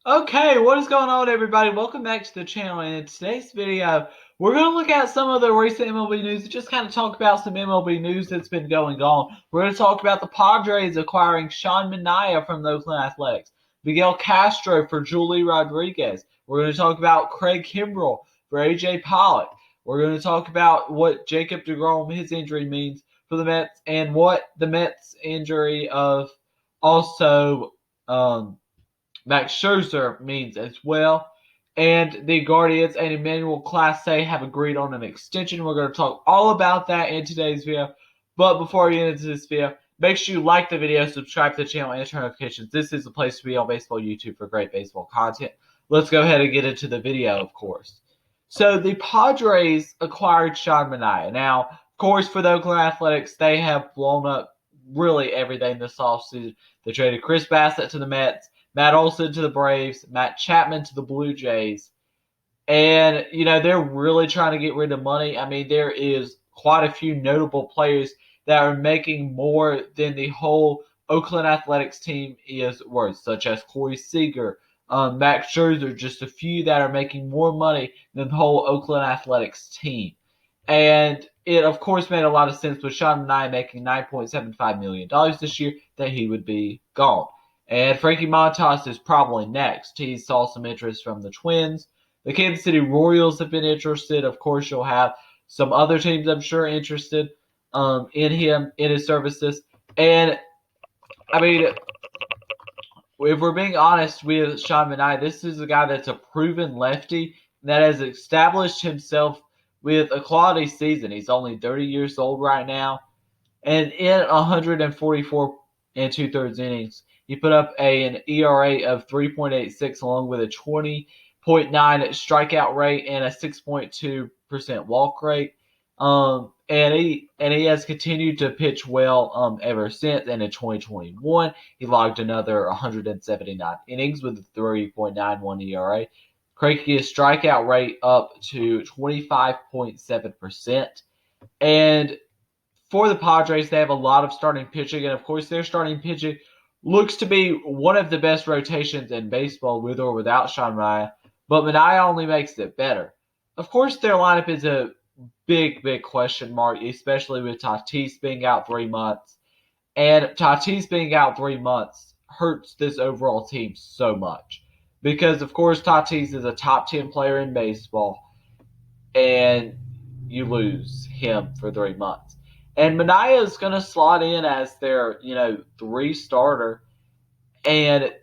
Okay, what is going on, everybody? Welcome back to the channel. And in today's video, we're going to look at some of the recent MLB news and just kind of talk about some MLB news that's been going on. We're going to talk about the Padres acquiring Sean Manaea from the Oakland Athletics, Miguel Castro for Julie Rodriguez. We're going to talk about Craig Kimbrell for AJ Pollock. We're going to talk about what Jacob deGrom, his injury, means for the Mets and what the Mets injury of also Max Scherzer means as well. And the Guardians and Emmanuel Clase have agreed on an extension. We're going to talk all about that in today's video. But before we get into this video, make sure you like the video, subscribe to the channel, and turn notifications. This is the place to be on Baseball YouTube for great baseball content. Let's go ahead and get into the video, of course. So the Padres acquired Sean Manaea. Now, of course, for the Oakland Athletics, they have blown up really everything this offseason. They traded Chris Bassett to the Mets, Matt Olson to the Braves, Matt Chapman to the Blue Jays. And, they're really trying to get rid of money. I mean, there is quite a few notable players that are making more than the whole Oakland Athletics team is worth, such as Corey Seager, Max Scherzer, just a few that are making more money than the whole Oakland Athletics team. And it, of course, made a lot of sense with Sean Manaea making $9.75 million this year that he would be gone. And Frankie Montas is probably next. He saw some interest from the Twins. The Kansas City Royals have been interested. Of course, you'll have some other teams, I'm sure, interested in him, in his services. And, I mean, if we're being honest with Sean Manaea, this is a guy that's a proven lefty that has established himself with a quality season. He's only 30 years old right now. And in 144 and two-thirds innings, he put up an ERA of 3.86 along with a 20.9 strikeout rate and a 6.2% walk rate. And he has continued to pitch well ever since. And in 2021, he logged another 179 innings with a 3.91 ERA, cranking his strikeout rate up to 25.7%. And for the Padres, they have a lot of starting pitching, and of course, their starting pitching looks to be one of the best rotations in baseball, with or without Sean Manaea, but Manaea only makes it better. Of course, their lineup is a big question mark, especially with Tatis being out 3 months. And Tatis being out 3 months hurts this overall team so much. Because, of course, Tatis is a top 10 player in baseball, and you lose him for 3 months. And Manaea is going to slot in as their, 3 starter. And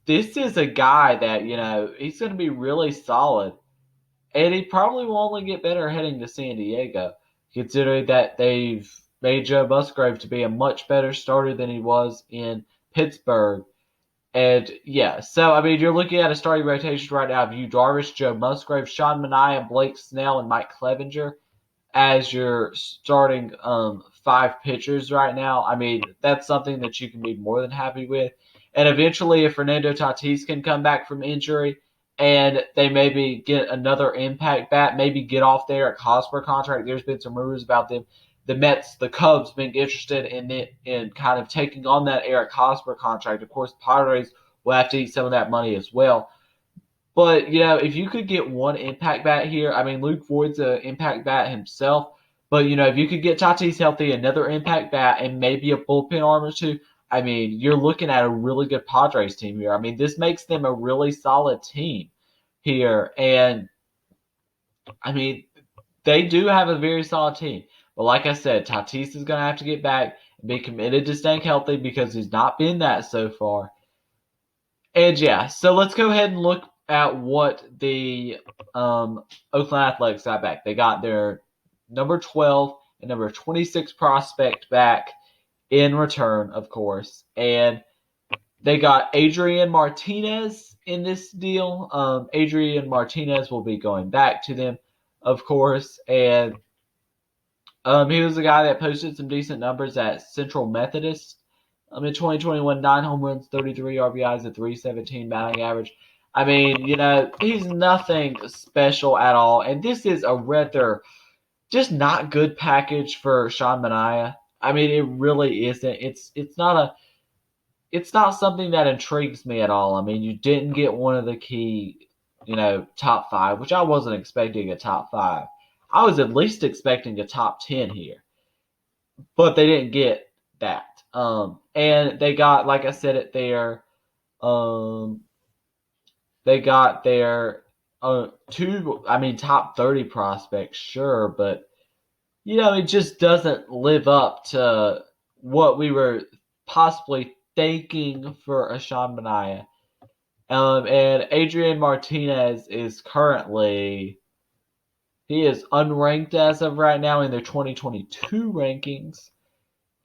this is a guy that, he's going to be really solid. And he probably will only get better heading to San Diego, considering that they've made Joe Musgrove to be a much better starter than he was in Pittsburgh. And, yeah, so, I mean, you're looking at a starting rotation right now of Yu Darvish, Joe Musgrove, Sean Manaea, Blake Snell, and Mike Clevenger as your starting 5 pitchers right now. I mean, that's something that you can be more than happy with. And eventually, if Fernando Tatis can come back from injury and they maybe get another impact bat, maybe get off the Eric Hosmer contract, there's been some rumors about them, the Mets, the Cubs being interested in kind of taking on that Eric Hosmer contract. Of course, Padres will have to eat some of that money as well. But, if you could get one impact bat here, I mean, Luke Voigt's an impact bat himself. But, if you could get Tatis healthy, another impact bat, and maybe a bullpen arm or two, I mean, you're looking at a really good Padres team here. I mean, this makes them a really solid team here. And, I mean, they do have a very solid team. But like I said, Tatis is going to have to get back and be committed to staying healthy because he's not been that so far. And, yeah, so let's go ahead and look at what the Oakland Athletics got back. They got their number 12 and number 26 prospect back in return, of course. And they got Adrian Martinez in this deal. Adrian Martinez will be going back to them, of course. And he was a guy that posted some decent numbers at Central Methodist. In 2021, 9 home runs, 33 RBIs, a 317 batting average. I mean, he's nothing special at all. And this is a rather just not good package for Sean Manaea. I mean, it really isn't. It's not it's not something that intrigues me at all. I mean, you didn't get one of the key, top 5, which I wasn't expecting a top 5. I was at least expecting a top 10 here, but they didn't get that. And they got, like I said it there, um, they got their top 30 prospects, sure, but it just doesn't live up to what we were possibly thinking for a Sean Manaea. And Adrian Martinez is currently, he is unranked as of right now in their 2022 rankings.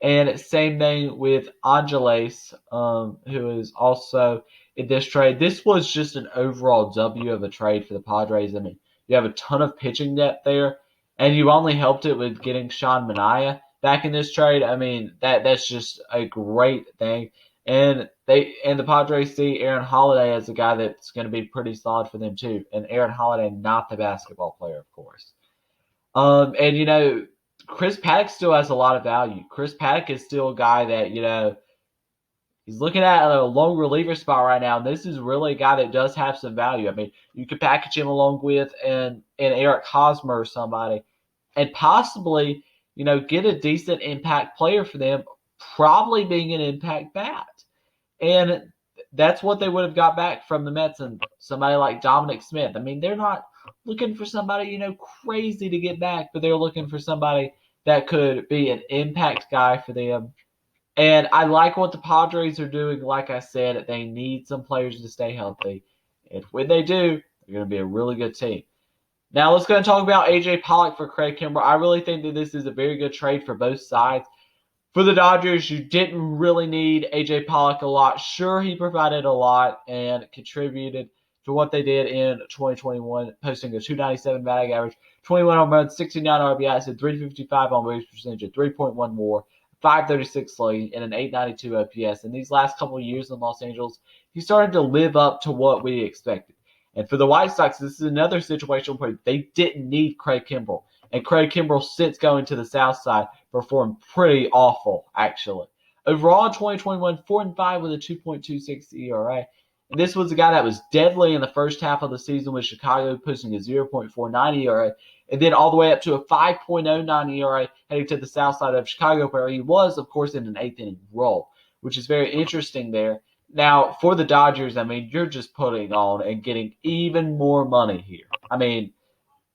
And same thing with Angeles, who is also in this trade. This was just an overall W of a trade for the Padres. I mean, you have a ton of pitching depth there, and you only helped it with getting Sean Manaea back in this trade. I mean, that's just a great thing. And the Padres see Aaron Holiday as a guy that's going to be pretty solid for them too. And Aaron Holiday, not the basketball player, of course. And Chris Paddock still has a lot of value. Chris Paddock is still a guy that, he's looking at a long reliever spot right now. And this is really a guy that does have some value. I mean, you could package him along with an Eric Hosmer or somebody and possibly, get a decent impact player for them, probably being an impact bat. And that's what they would have got back from the Mets and somebody like Dominic Smith. I mean, they're not looking for somebody, crazy to get back, but they're looking for somebody that could be an impact guy for them. And I like what the Padres are doing. Like I said, they need some players to stay healthy. And when they do, they're going to be a really good team. Now let's go and talk about A.J. Pollock for Craig Kimbrell. I really think that this is a very good trade for both sides. For the Dodgers, you didn't really need A.J. Pollock a lot. Sure, he provided a lot and contributed to what they did in 2021, posting a 297 batting average, 21 home runs, 69 RBIs, and 355 on base percentage, a 3.1 WAR, 536 slugging, and an 892 OPS. In these last couple of years in Los Angeles, he started to live up to what we expected. And for the White Sox, this is another situation where they didn't need Craig Kimbrell. And Craig Kimbrell, since going to the South Side, performed pretty awful, actually. Overall in 2021, 4-5 with a 2.26 ERA. And this was a guy that was deadly in the first half of the season with Chicago, posting a 0.49 ERA, and then all the way up to a 5.09 ERA heading to the South Side of Chicago, where he was, of course, in an eighth-inning role, which is very interesting there. Now, for the Dodgers, I mean, you're just putting on and getting even more money here. I mean,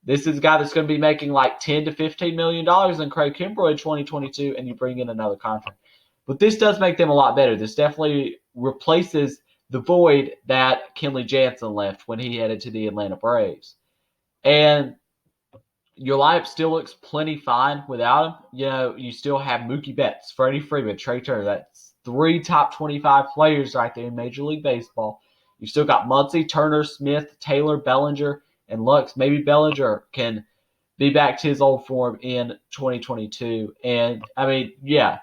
this is a guy that's going to be making like $10 to $15 million in Craig Kimbrell in 2022, and you bring in another contract. But this does make them a lot better. This definitely replaces the void that Kenley Jansen left when he headed to the Atlanta Braves. And your lineup still looks plenty fine without him. You still have Mookie Betts, Freddie Freeman, Trey Turner. That's 3 top 25 players right there in Major League Baseball. You still got Muncy, Turner, Smith, Taylor, Bellinger, and Lux. Maybe Bellinger can be back to his old form in 2022. And, I mean, yeah,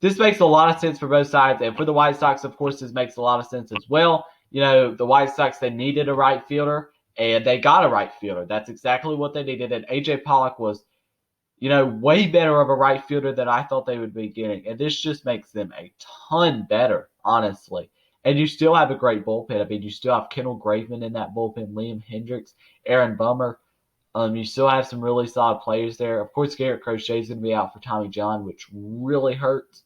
this makes a lot of sense for both sides. And for the White Sox, of course, this makes a lot of sense as well. The White Sox, they needed a right fielder, and they got a right fielder. That's exactly what they needed. And A.J. Pollock was, way better of a right fielder than I thought they would be getting. And this just makes them a ton better, honestly. And you still have a great bullpen. I mean, you still have Kendall Graveman in that bullpen, Liam Hendricks, Aaron Bummer. You still have some really solid players there. Of course, Garrett Crochet is going to be out for Tommy John, which really hurts.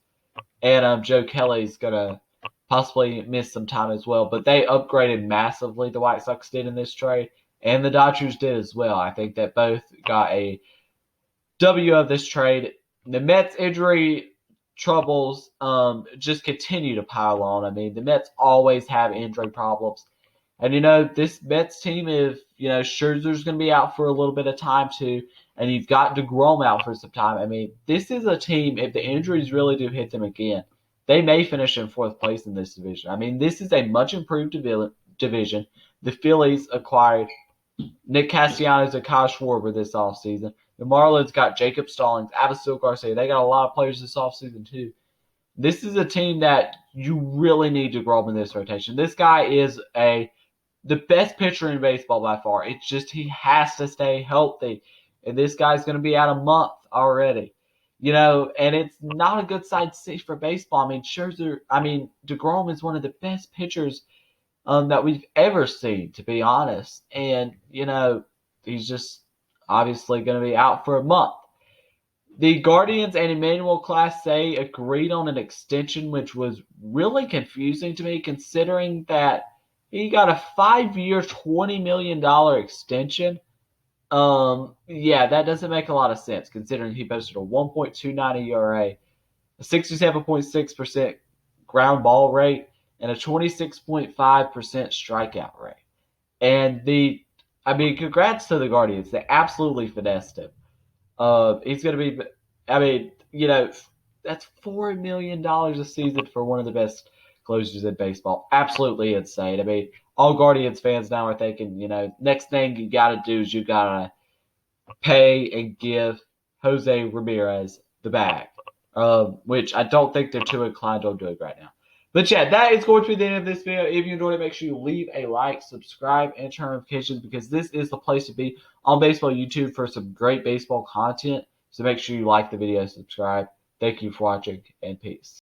And Joe Kelly's going to possibly miss some time as well. But they upgraded massively, the White Sox did in this trade, and the Dodgers did as well. I think that both got a W of this trade. The Mets injury troubles just continue to pile on. I mean, the Mets always have injury problems. And, this Mets team, if, Scherzer's going to be out for a little bit of time too, and you've got DeGrom out for some time. I mean, this is a team, if the injuries really do hit them again, they may finish in 4th place in this division. I mean, this is a much improved division. The Phillies acquired Nick Castellanos and Kyle Schwarber this offseason. The Marlins got Jacob Stallings, Avisail Garcia. They got a lot of players this offseason too. This is a team that you really need to grow up in this rotation. This guy is the best pitcher in baseball by far. It's just he has to stay healthy. And this guy's going to be out a month already. and it's not a good sight to see for baseball. I mean, DeGrom is one of the best pitchers that we've ever seen, to be honest. And, he's just obviously going to be out for a month. The Guardians and Emmanuel Class A agreed on an extension, which was really confusing to me, considering that he got a 5-year, $20 million extension. Yeah, that doesn't make a lot of sense, considering he posted a 1.29 ERA, a 67.6% ground ball rate, and a 26.5% strikeout rate. And congrats to the Guardians. They absolutely finessed him. He's going to be, that's $4 million a season for one of the best closers in baseball. Absolutely insane. I mean, all Guardians fans now are thinking, next thing you got to do is you got to pay and give Jose Ramirez the bag, which I don't think they're too inclined on doing right now. But yeah, that is going to be the end of this video. If you enjoyed it, make sure you leave a like, subscribe, and turn notifications, because this is the place to be on Baseball YouTube for some great baseball content. So make sure you like the video, subscribe. Thank you for watching, and peace.